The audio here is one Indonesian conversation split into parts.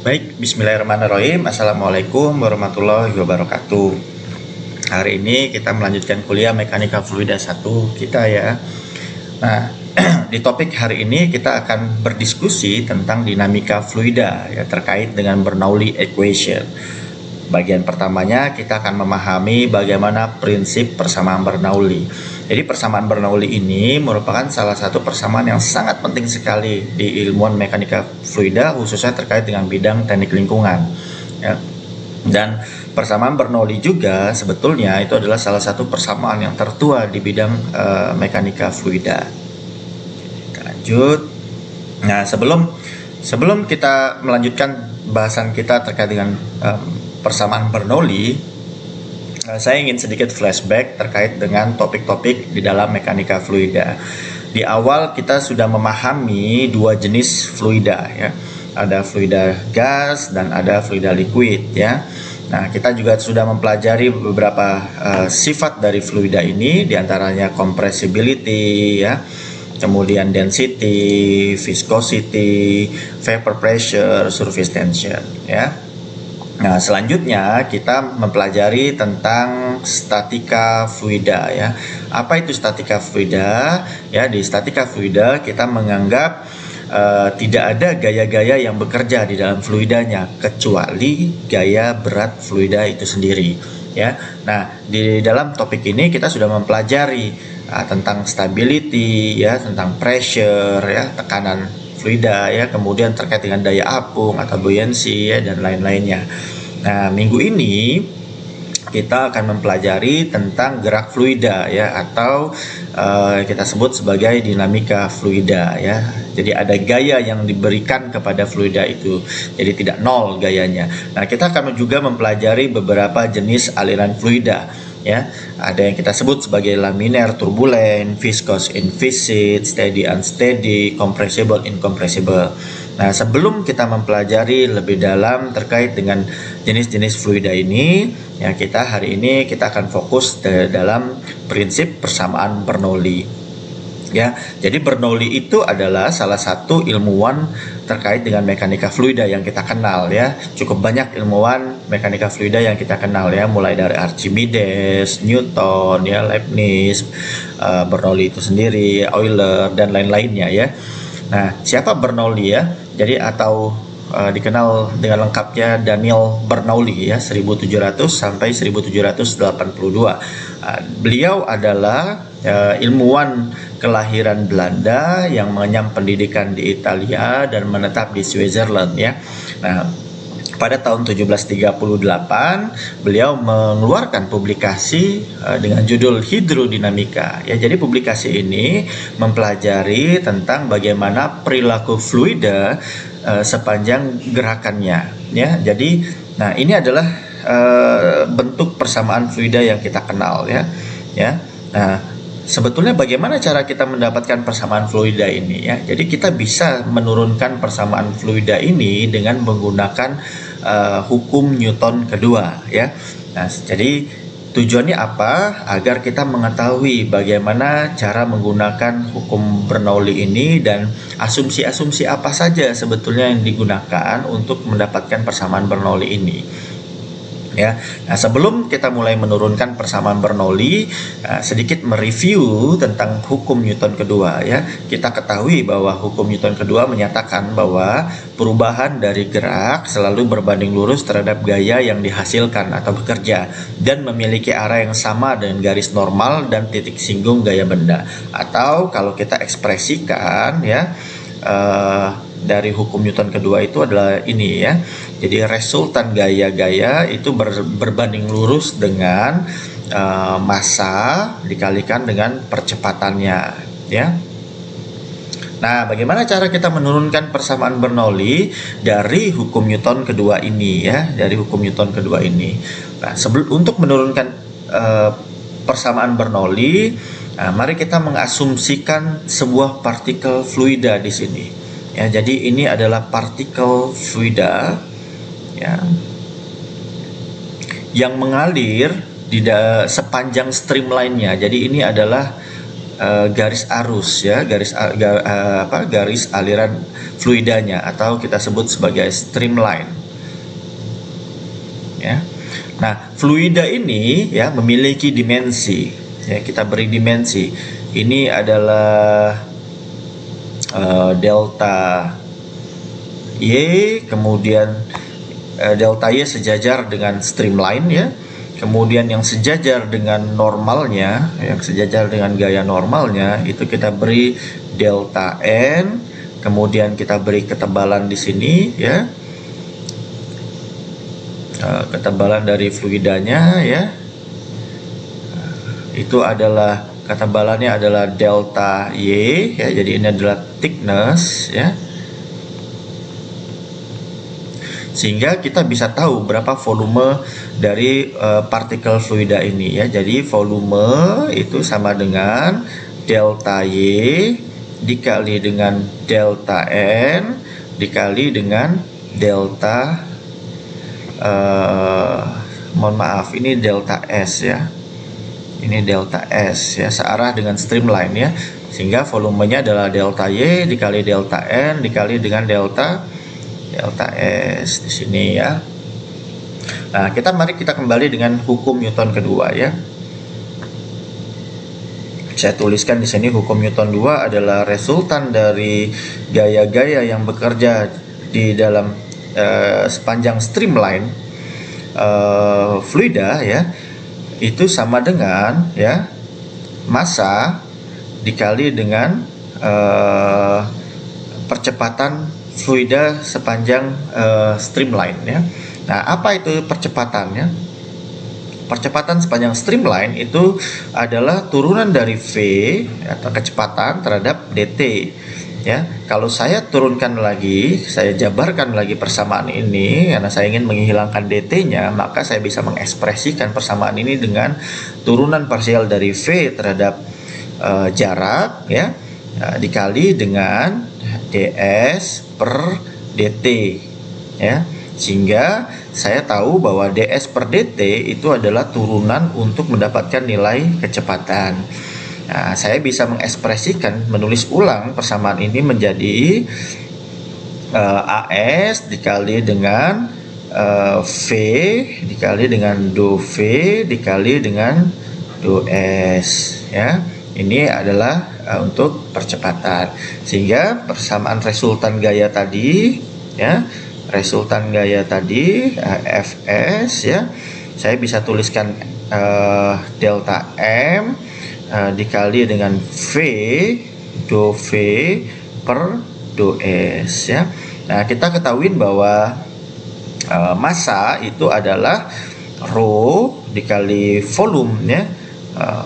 Baik, bismillahirrahmanirrahim. Assalamualaikum warahmatullahi wabarakatuh. Hari ini kita melanjutkan kuliah Mekanika Fluida 1 kita ya. Nah, di topik hari ini kita akan berdiskusi tentang dinamika fluida ya, terkait dengan Bernoulli equation. Bagian pertamanya kita akan memahami bagaimana prinsip persamaan Bernoulli. Jadi persamaan Bernoulli ini merupakan salah satu persamaan yang sangat penting sekali di ilmuwan mekanika fluida, khususnya terkait dengan bidang teknik lingkungan ya. Dan persamaan Bernoulli juga sebetulnya itu adalah salah satu persamaan yang tertua di bidang mekanika fluida. Kita lanjut. Nah, sebelum kita melanjutkan bahasan kita terkait dengan persamaan Bernoulli, saya ingin sedikit flashback terkait dengan topik-topik di dalam mekanika fluida. Di awal kita sudah memahami dua jenis fluida ya. Ada fluida gas dan ada fluida liquid ya. Nah, kita juga sudah mempelajari beberapa sifat dari fluida ini, diantaranya compressibility ya, kemudian density, viscosity, vapor pressure, surface tension ya. Nah, selanjutnya kita mempelajari tentang statika fluida ya. Apa itu statika fluida? Ya, di statika fluida kita menganggap tidak ada gaya-gaya yang bekerja di dalam fluidanya kecuali gaya berat fluida itu sendiri ya. Nah, di dalam topik ini kita sudah mempelajari tentang stability ya, tentang pressure ya, tekanan fluida ya, kemudian terkait dengan daya apung atau buoyancy ya, dan lain-lainnya. Nah, minggu ini kita akan mempelajari tentang gerak fluida ya, atau kita sebut sebagai dinamika fluida ya. Jadi ada gaya yang diberikan kepada fluida itu, jadi tidak nol gayanya. Nah, kita akan juga mempelajari beberapa jenis aliran fluida ya. Ada yang kita sebut sebagai laminar, turbulent, viscous, inviscid, steady, unsteady, compressible, incompressible. Nah, sebelum kita mempelajari lebih dalam terkait dengan jenis-jenis fluida ini ya, hari ini kita akan fokus dalam prinsip persamaan Bernoulli ya. Jadi Bernoulli itu adalah salah satu ilmuwan terkait dengan mekanika fluida yang kita kenal ya. Cukup banyak ilmuwan mekanika fluida yang kita kenal ya, mulai dari Archimedes, Newton ya, Leibniz, Bernoulli itu sendiri, Euler dan lain-lainnya ya. Nah, siapa Bernoulli ya? Jadi atau dikenal dengan lengkapnya Daniel Bernoulli ya, 1700 sampai 1782. Beliau adalah ilmuwan kelahiran Belanda yang mengenyam pendidikan di Italia dan menetap di Switzerland ya. Nah, pada tahun 1738 beliau mengeluarkan publikasi dengan judul Hidrodinamika ya. Jadi publikasi ini mempelajari tentang bagaimana perilaku fluida sepanjang gerakannya ya. Jadi nah, ini adalah bentuk persamaan fluida yang kita kenal ya. Nah, sebetulnya bagaimana cara kita mendapatkan persamaan fluida ini ya? Jadi kita bisa menurunkan persamaan fluida ini dengan menggunakan hukum Newton kedua ya. Nah, jadi tujuannya apa? Agar kita mengetahui bagaimana cara menggunakan hukum Bernoulli ini dan asumsi-asumsi apa saja sebetulnya yang digunakan untuk mendapatkan persamaan Bernoulli ini. Ya. Nah, sebelum kita mulai menurunkan persamaan Bernoulli, sedikit mereview tentang hukum Newton kedua ya. Kita ketahui bahwa hukum Newton kedua menyatakan bahwa perubahan dari gerak selalu berbanding lurus terhadap gaya yang dihasilkan atau bekerja dan memiliki arah yang sama dengan garis normal dan titik singgung gaya benda. Atau kalau kita ekspresikan ya, dari hukum Newton kedua itu adalah ini ya. Jadi resultan gaya-gaya itu berbanding lurus dengan massa dikalikan dengan percepatannya ya. Nah, bagaimana cara kita menurunkan persamaan Bernoulli dari hukum Newton kedua ini ya, dari hukum Newton kedua ini. Nah, untuk menurunkan persamaan Bernoulli, mari kita mengasumsikan sebuah partikel fluida di sini. Ya, jadi ini adalah partikel fluida ya, yang mengalir di sepanjang streamline-nya. Jadi ini adalah garis arus ya, garis aliran fluidanya atau kita sebut sebagai streamline. Ya. Nah, fluida ini ya memiliki dimensi. Ya, kita beri dimensi. Ini adalah delta Y, kemudian delta Y sejajar dengan streamline ya. Kemudian yang sejajar dengan normalnya, yang sejajar dengan gaya normalnya itu kita beri delta N. Kemudian kita beri ketebalan di sini ya. Ketebalan dari fluidanya ya. Itu adalah ketebalannya adalah delta Y ya. Jadi ini adalah thickness ya. Sehingga kita bisa tahu berapa volume dari partikel fluida ini ya. Jadi volume itu sama dengan delta Y dikali dengan delta N dikali dengan delta mohon maaf, ini delta S ya. Ini delta S ya, searah dengan streamline ya. Sehingga volumenya adalah delta Y dikali delta N dikali dengan delta S di sini ya. Nah, mari kita kembali dengan hukum Newton kedua ya. Saya tuliskan di sini hukum Newton 2 adalah resultan dari gaya-gaya yang bekerja di dalam sepanjang streamline fluida ya. Itu sama dengan ya massa dikali dengan percepatan fluida sepanjang streamline ya. Nah, apa itu percepatannya? Percepatan sepanjang streamline itu adalah turunan dari V atau kecepatan terhadap dt ya. Kalau saya turunkan lagi, saya jabarkan lagi persamaan ini karena saya ingin menghilangkan dt-nya, maka saya bisa mengekspresikan persamaan ini dengan turunan parsial dari V terhadap jarak ya, dikali dengan ds per dt ya. Sehingga saya tahu bahwa ds per dt itu adalah turunan untuk mendapatkan nilai kecepatan. Nah, saya bisa mengekspresikan, menulis ulang persamaan ini menjadi AS dikali dengan V dikali dengan do V dikali dengan do S ya. Ini adalah untuk percepatan. Sehingga persamaan resultan gaya tadi ya, resultan gaya tadi Fs ya, saya bisa tuliskan delta M dikali dengan V do V per do S ya. Nah, kita ketahui bahwa massa itu adalah rho dikali volume ya.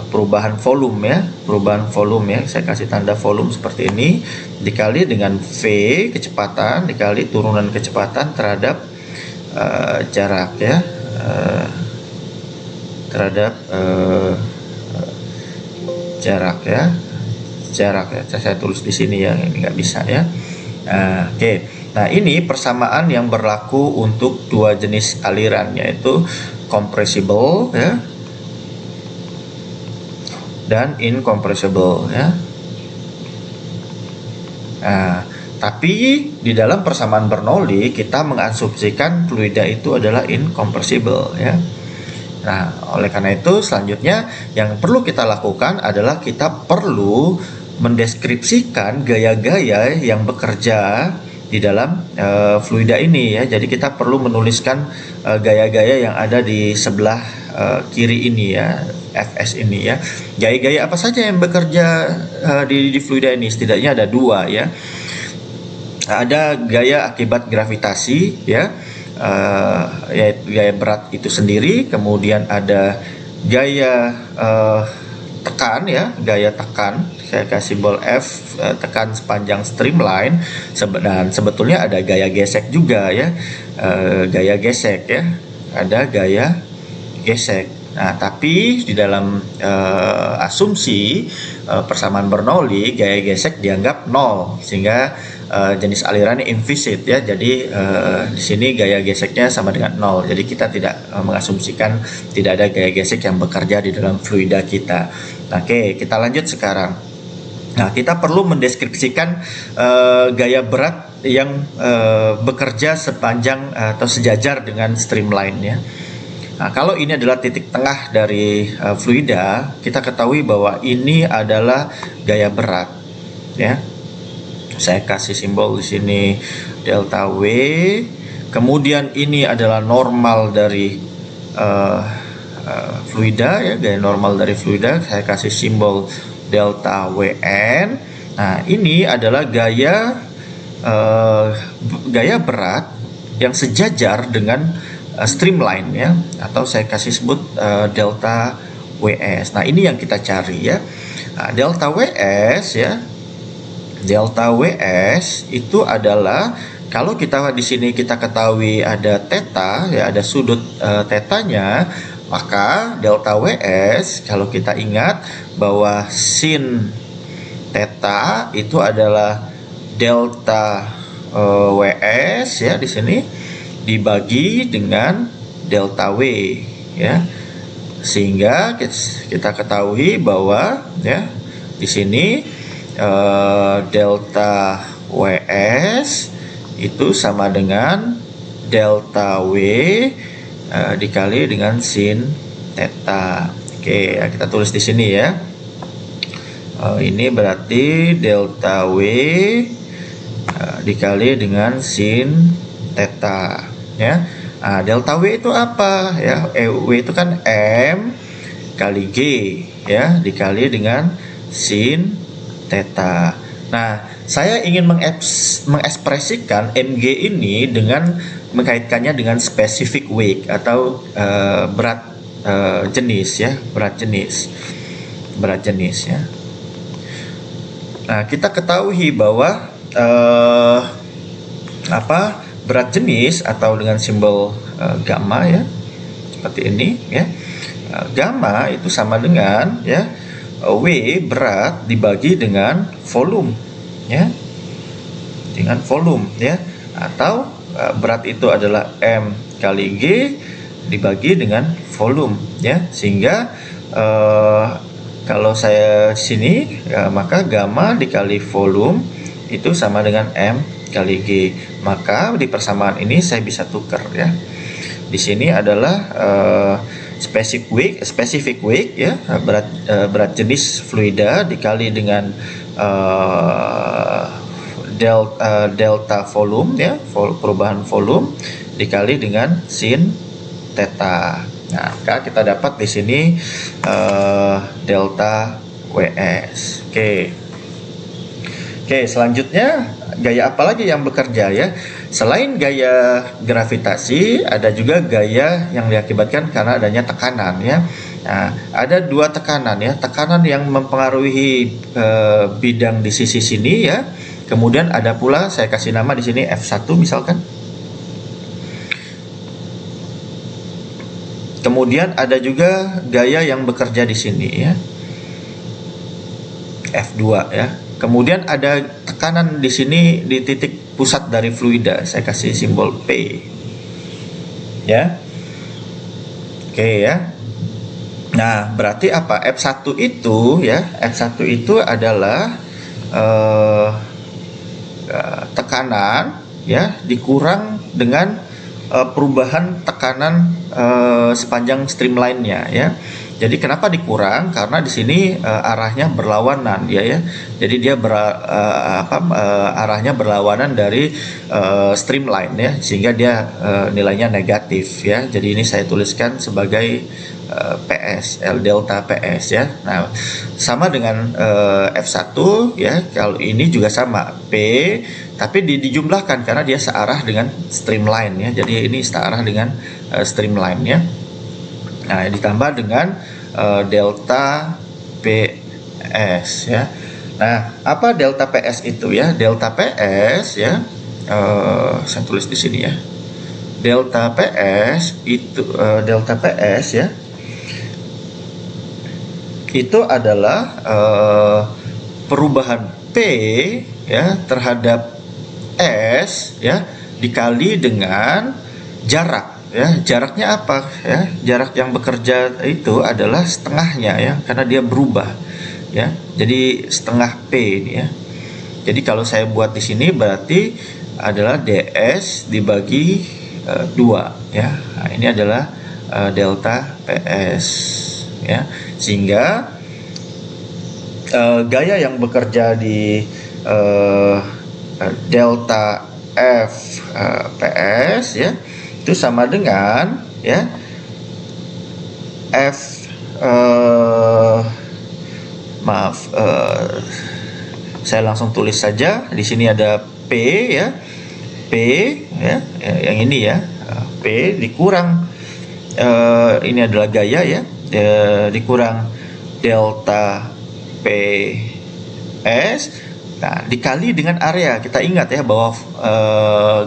Perubahan volume ya, saya kasih tanda volume seperti ini, dikali dengan V kecepatan dikali turunan kecepatan terhadap jarak ya, terhadap jarak ya, saya tulis di sini ya, ini nggak bisa ya. Oke. Nah, ini persamaan yang berlaku untuk dua jenis aliran, yaitu compressible ya dan incompressible ya. Nah, tapi di dalam persamaan Bernoulli kita mengasumsikan fluida itu adalah incompressible ya. Nah, oleh karena itu selanjutnya yang perlu kita lakukan adalah kita perlu mendeskripsikan gaya-gaya yang bekerja di dalam fluida ini ya. Jadi kita perlu menuliskan gaya-gaya yang ada di sebelah kiri ini ya, Fs ini ya. Gaya-gaya apa saja yang bekerja di fluida ini? Setidaknya ada dua ya. Ada gaya akibat gravitasi ya, yaitu gaya berat itu sendiri. Kemudian ada gaya tekan ya, gaya tekan. Saya kasih simbol F, tekan sepanjang streamline. Dan sebetulnya ada gaya gesek juga ya, gaya gesek ya, ada gaya gesek. Nah, tapi di dalam asumsi persamaan Bernoulli, gaya gesek dianggap nol, sehingga jenis alirannya inviscid ya. Jadi di sini gaya geseknya sama dengan nol. Jadi kita tidak mengasumsikan tidak ada gaya gesek yang bekerja di dalam fluida kita. Oke, kita lanjut sekarang. Nah, kita perlu mendeskripsikan gaya berat yang bekerja sepanjang atau sejajar dengan streamline ya. Nah, kalau ini adalah titik tengah dari fluida, kita ketahui bahwa ini adalah gaya berat ya. Saya kasih simbol di sini delta W. Kemudian ini adalah normal dari fluida ya, gaya normal dari fluida. Saya kasih simbol delta WN. Nah, ini adalah gaya berat yang sejajar dengan streamline ya, atau saya kasih sebut delta WS. Nah, ini yang kita cari ya. Nah, delta WS ya. Delta WS itu adalah, kalau kita di sini kita ketahui ada theta ya, ada sudut tetanya, maka delta WS kalau kita ingat bahwa sin theta itu adalah delta WS ya, di sini dibagi dengan delta W ya, sehingga kita ketahui bahwa ya di sini delta WS itu sama dengan delta W dikali dengan sin theta. Oke, ya, kita tulis di sini ya. Ini berarti delta W dikali dengan sin theta ya. Nah, delta W itu apa ya? W itu kan M kali G ya, dikali dengan sin theta. Nah, saya ingin mengekspresikan mg ini dengan mengkaitkannya dengan specific weight atau berat jenis ya, berat jenis ya. Nah, kita ketahui bahwa berat jenis atau dengan simbol gamma ya, seperti ini ya. Gamma itu sama dengan ya W berat dibagi dengan volume ya, dengan volume ya, atau berat itu adalah M kali G dibagi dengan volume ya, sehingga kalau saya sini ya, maka gamma dikali volume itu sama dengan M kali G. Maka di persamaan ini saya bisa tukar ya. Di sini adalah specific weight ya, berat jenis fluida dikali dengan delta volume ya, perubahan volume dikali dengan sin theta. Nah, maka kita dapat di sini delta WS. Oke, selanjutnya gaya apa lagi yang bekerja ya? Selain gaya gravitasi, ada juga gaya yang diakibatkan karena adanya tekanan ya. Nah, ada dua tekanan ya, tekanan yang mempengaruhi bidang di sisi sini ya. Kemudian ada pula, saya kasih nama di sini F1 misalkan. Kemudian ada juga gaya yang bekerja di sini ya, F2 ya. Kemudian ada tekanan di sini di titik pusat dari fluida, saya kasih simbol P ya. Oke ya. Nah, berarti apa? F1 itu ya, F1 itu adalah tekanan ya dikurang dengan perubahan tekanan sepanjang streamline-nya ya. Jadi kenapa dikurang? Karena di sini arahnya berlawanan ya. Jadi dia arahnya berlawanan dari streamline ya, sehingga dia nilainya negatif ya. Jadi ini saya tuliskan sebagai PS, L delta PS ya. Nah, sama dengan F1 ya. Kalau ini juga sama P, tapi dijumlahkan karena dia searah dengan streamline ya. Jadi ini searah dengan streamline ya. Nah, ditambah dengan delta PS ya. Nah, apa delta PS itu ya? Delta PS ya, saya tulis di sini ya. Delta PS itu ya, itu adalah perubahan P ya terhadap S ya dikali dengan jarak. Ya, jaraknya apa ya? Jarak yang bekerja itu adalah setengahnya ya, karena dia berubah ya. Jadi setengah P ini ya. Jadi kalau saya buat di sini berarti adalah ds dibagi 2 ya. Nah, ini adalah delta ps ya, sehingga gaya yang bekerja di delta f ps ya itu sama dengan ya f saya langsung tulis saja. Di sini ada P ya, P ya, yang ini ya, P dikurang ini adalah gaya ya, dikurang delta PS. Nah, dikali dengan area. Kita ingat ya bahwa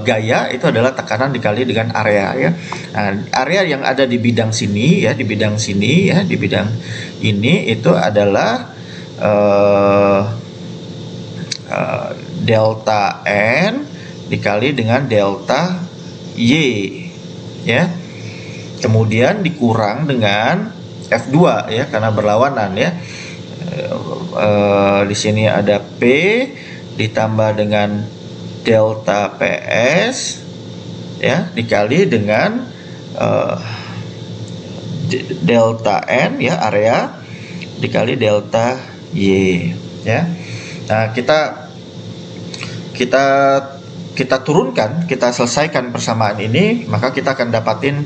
gaya itu adalah tekanan dikali dengan area ya. Nah, area yang ada di bidang sini ya, di bidang sini ya, di bidang ini itu adalah delta N dikali dengan delta Y ya. Kemudian dikurang dengan F2 ya, karena berlawanan ya. Di sini ada P ditambah dengan delta PS ya dikali dengan delta N ya, area dikali delta Y ya. Nah, kita turunkan, kita selesaikan persamaan ini, maka kita akan dapatin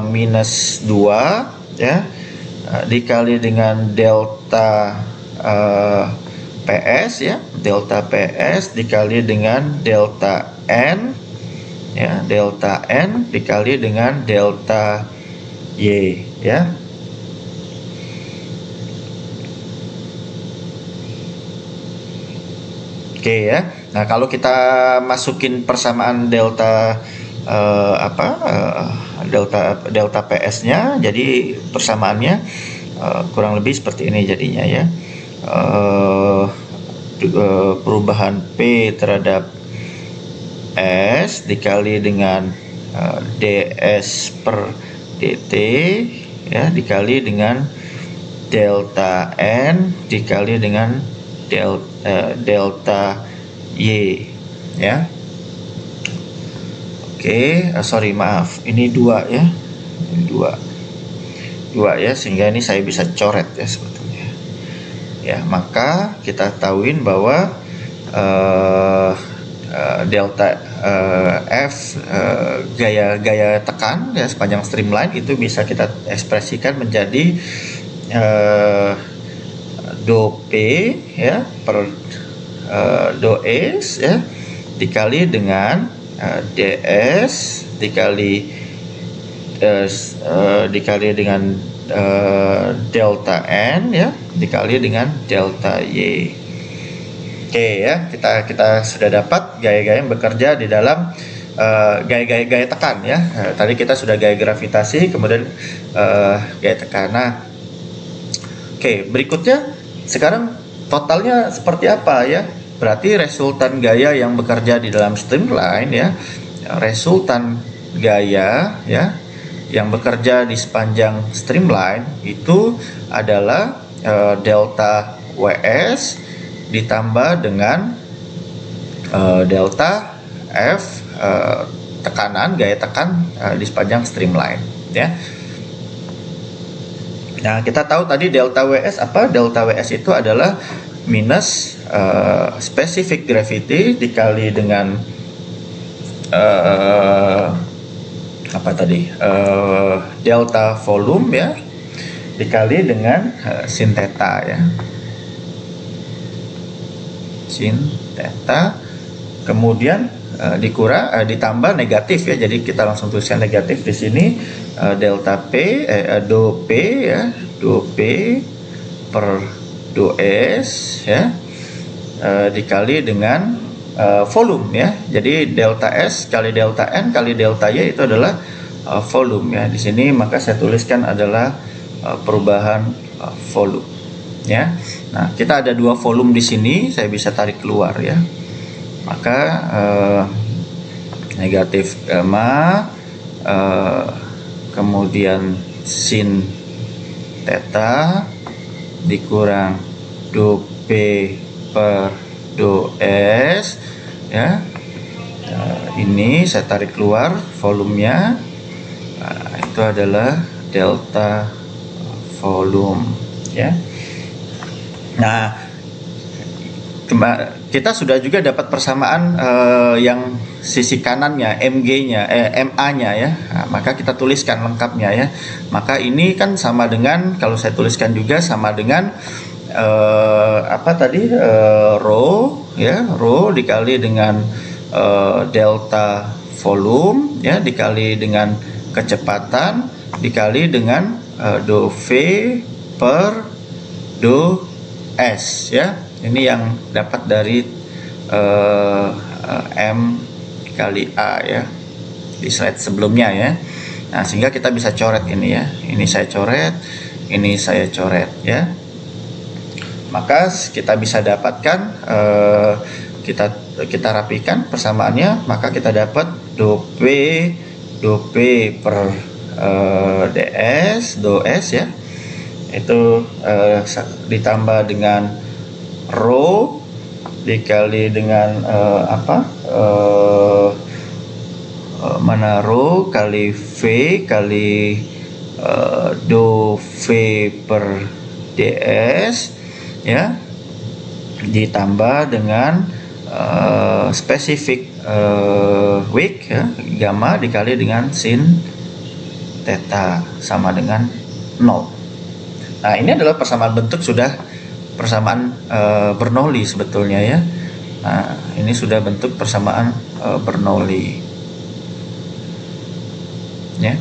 minus 2 ya dikali dengan delta PS ya, delta PS dikali dengan delta N ya, delta N dikali dengan delta Y ya. Oke ya. Nah, kalau kita masukin persamaan delta delta PS-nya, jadi persamaannya kurang lebih seperti ini jadinya ya. Perubahan P terhadap S dikali dengan ds per dt ya, dikali dengan delta N dikali dengan delta Y ya. Oke, sorry maaf, ini 2 ya, ini 2 ya, sehingga ini saya bisa coret ya sebetulnya ya. Maka kita tahuin bahwa delta F gaya tekan ya sepanjang streamline itu bisa kita ekspresikan menjadi do P ya per do S ya dikali dengan ds dikali dengan delta N ya dikali dengan delta Y. Oke ya, kita sudah dapat gaya-gaya yang bekerja di dalam gaya tekan ya. Tadi kita sudah gaya gravitasi, kemudian gaya tekan. Nah, oke, berikutnya sekarang totalnya seperti apa ya? Berarti resultan gaya yang bekerja di dalam streamline ya, resultan gaya ya yang bekerja di sepanjang streamline itu adalah delta WS ditambah dengan delta F tekanan, gaya tekan di sepanjang streamline ya. Nah, kita tahu tadi delta WS apa? Delta WS itu adalah minus specific gravity dikali dengan apa tadi? Delta volume ya dikali dengan sin theta ya. Sin theta, kemudian ditambah negatif ya. Jadi kita langsung tuliskan negatif di sini delta P do P ya, do P per do S ya dikali dengan volume ya. Jadi delta S kali delta N kali delta Y itu adalah volume ya. Di sini maka saya tuliskan adalah perubahan volume ya. Nah, kita ada 2 volume di sini, saya bisa tarik keluar ya. Maka negatif gamma kemudian sin theta dikurang do P per do S ya Ini saya tarik keluar volumenya. Nah, itu adalah delta volume ya. Nah, kita sudah juga dapat persamaan yang sisi kanannya MG-nya, MA-nya ya. Nah, maka kita tuliskan lengkapnya ya. Maka ini kan sama dengan, kalau saya tuliskan juga sama dengan apa tadi, rho ya, rho dikali dengan delta volume ya, dikali dengan kecepatan dikali dengan do V per do S ya. Ini yang dapat dari M kali A ya, di slide sebelumnya ya. Nah, sehingga kita bisa coret ini ya. Ini saya coret, ini saya coret ya. Maka kita bisa dapatkan, kita rapikan persamaannya, maka kita dapat do P per ds, do S ya. Itu ditambah dengan rho dikali dengan mana rho kali V kali do V per ds ya, ditambah dengan spesifik weak ya, gamma dikali dengan sin theta sama dengan 0. Nah, ini adalah persamaan bentuk, sudah persamaan Bernoulli sebetulnya ya. Nah, ini sudah bentuk persamaan Bernoulli ya.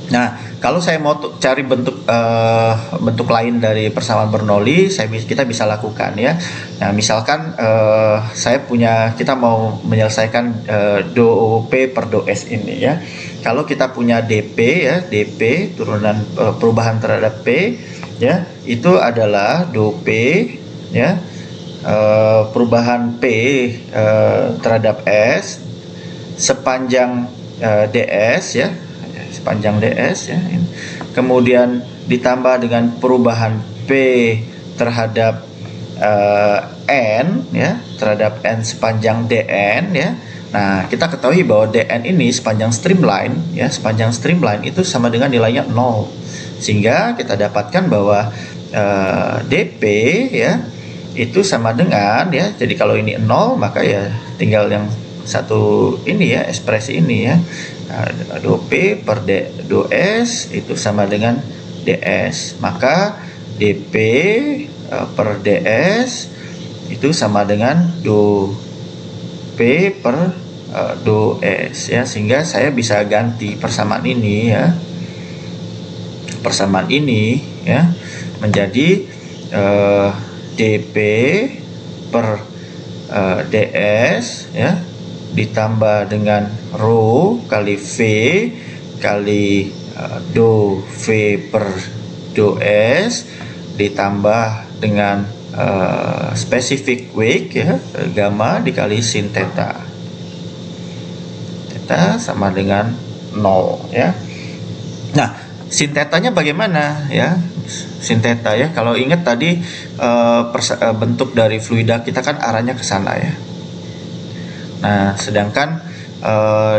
Nah, kalau saya mau cari bentuk lain dari persamaan Bernoulli, kita bisa lakukan ya. Nah, misalkan kita mau menyelesaikan do P per do S ini ya. Kalau kita punya dP ya, dP turunan perubahan terhadap P ya, itu adalah do P ya, perubahan P terhadap S sepanjang ds ya, sepanjang ds ya, kemudian ditambah dengan perubahan P terhadap N ya, terhadap N sepanjang dN ya. Nah, kita ketahui bahwa dN ini sepanjang streamline ya, sepanjang streamline itu sama dengan nilainya 0. Sehingga kita dapatkan bahwa dP ya itu sama dengan ya, jadi kalau ini 0 maka ya tinggal yang satu ini ya, ekspresi ini ya, do P per do S itu sama dengan ds, maka dP per ds itu sama dengan do P per do S ya. Sehingga saya bisa ganti persamaan ini ya, persamaan ini ya menjadi dP per ds ya, ditambah dengan rho kali V kali do V per do S, ditambah dengan specific weak ya, gamma dikali sin theta, theta sama dengan 0 ya. Nah, sin tetanya bagaimana ya? Sin theta ya, kalau ingat tadi bentuk dari fluida kita kan arahnya ke sana ya. Nah, sedangkan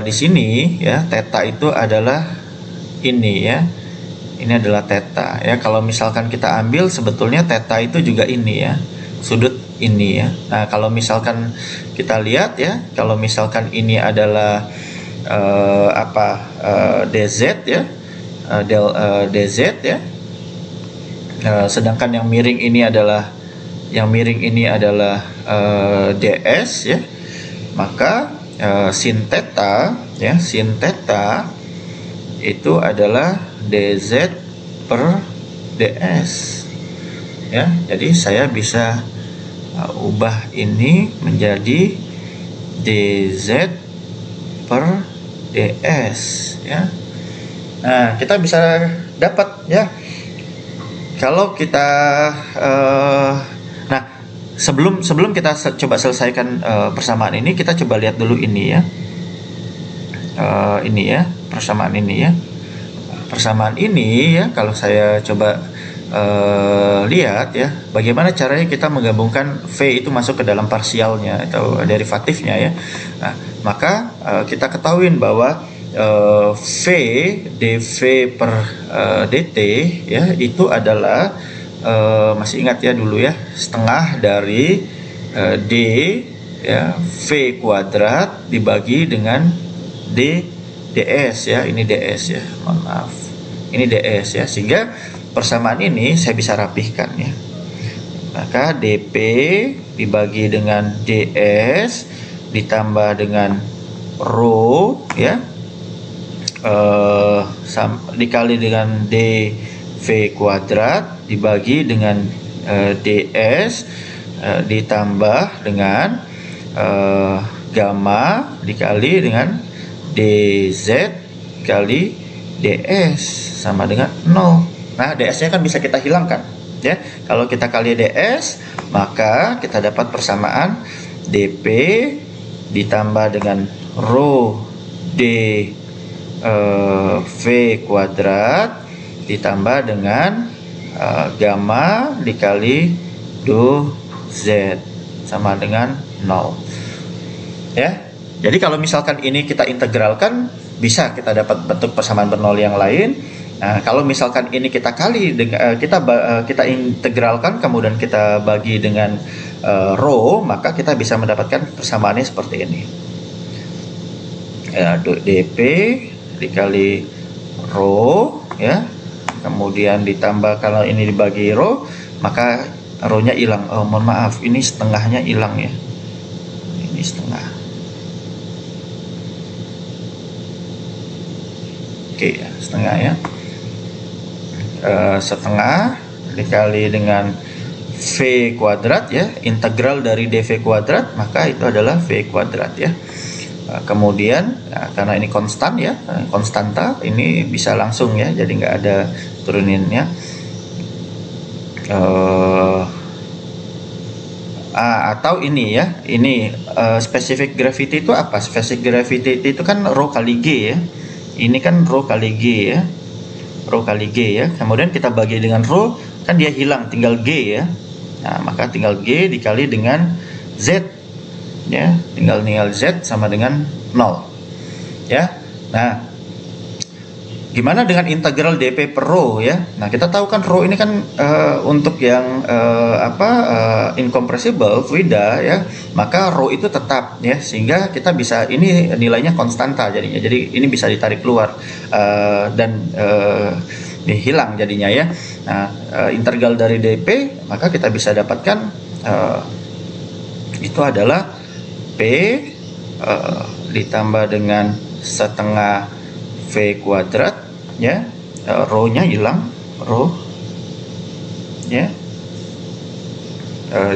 di sini ya, theta itu adalah ini ya. Ini adalah theta ya. Kalau misalkan kita ambil, sebetulnya theta itu juga ini ya, sudut ini ya. Nah, kalau misalkan kita lihat ya, kalau misalkan ini adalah dz ya, dz ya, sedangkan yang miring ini adalah ds ya, maka sin theta ya, sin theta itu adalah dz per ds ya. Jadi saya bisa ubah ini menjadi dz per ds ya. Nah, kita bisa dapat ya, kalau kita nah, sebelum kita coba selesaikan persamaan ini, kita coba lihat dulu ini ya, ini ya, persamaan ini ya. Persamaan ini ya, kalau saya coba lihat ya, bagaimana caranya kita menggabungkan V itu masuk ke dalam parsialnya atau derivatifnya ya. Nah, maka kita ketahuin bahwa V dV per dt ya itu adalah masih ingat ya dulu ya, setengah dari d ya V kuadrat dibagi dengan ds ya, ini ds ya, mohon maaf, ini ds ya, sehingga persamaan ini saya bisa rapihkan ya. Maka dp dibagi dengan ds ditambah dengan rho ya, dikali dengan dv kuadrat dibagi dengan ds ditambah dengan gamma dikali dengan dz kali ds sama dengan 0. Nah, ds-nya kan bisa kita hilangkan ya. Kalau kita kali ds, maka kita dapat persamaan dp ditambah dengan rho v kuadrat ditambah dengan gamma dikali do z sama dengan 0 ya. Jadi kalau misalkan ini kita integralkan, bisa kita dapat bentuk persamaan bernol yang lain. Nah, kalau misalkan ini kita kali dengan kita integralkan kemudian kita bagi dengan rho, maka kita bisa mendapatkan persamaannya seperti ini ya, dp dikali rho ya, kemudian ditambah, kalau ini dibagi rho maka rho nya hilang. Mohon maaf, ini setengahnya hilang ya, ini setengah. Oke ya, setengah ya, setengah dikali dengan v kuadrat ya, integral dari dv kuadrat, maka itu adalah v kuadrat ya. Kemudian karena ini konstan ya, konstanta, ini bisa langsung ya, jadi nggak ada turuninnya. Atau ini ya, ini specific gravity itu apa? Specific gravity itu kan rho kali g ya, ini kan rho kali g ya, rho kali g ya, kemudian kita bagi dengan rho, kan dia hilang, tinggal g ya. Nah, maka tinggal g dikali dengan z ya, tinggal z sama dengan 0 ya. Nah, gimana dengan integral dp per rho ya? Nah, kita tahu kan rho ini kan untuk yang incompressible fluida ya, maka rho itu tetap ya, sehingga kita bisa, ini nilainya konstanta jadinya, jadi ini bisa ditarik keluar dan hilang jadinya ya. Nah, integral dari dp, maka kita bisa dapatkan itu adalah P ditambah dengan setengah V kuadrat ya, rho nya hilang, rho ya,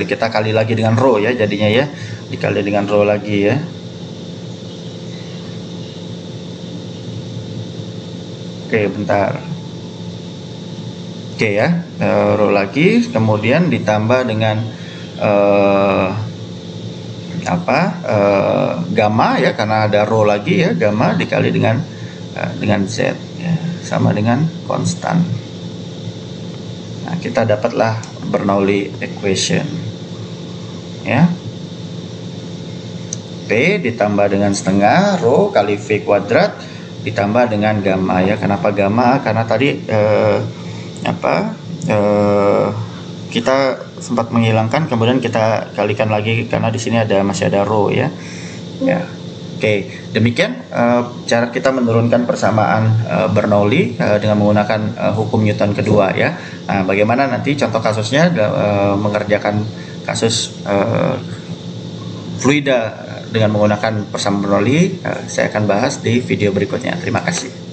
kita kali lagi dengan rho ya, jadinya ya, dikali dengan rho lagi ya. Oke, bentar. Oke ya, rho lagi, kemudian ditambah dengan gamma ya, karena ada rho lagi ya, gamma dikali dengan z ya, sama dengan konstan. Nah, kita dapatlah Bernoulli equation ya, P ditambah dengan setengah rho kali V kuadrat ditambah dengan gamma ya. Kenapa gamma? Karena tadi kita sempat menghilangkan, kemudian kita kalikan lagi karena di sini masih ada rho ya. Ya. Oke, demikian cara kita menurunkan persamaan Bernoulli dengan menggunakan hukum Newton kedua ya. Nah, bagaimana nanti contoh kasusnya mengerjakan kasus fluida dengan menggunakan persamaan Bernoulli, saya akan bahas di video berikutnya. Terima kasih.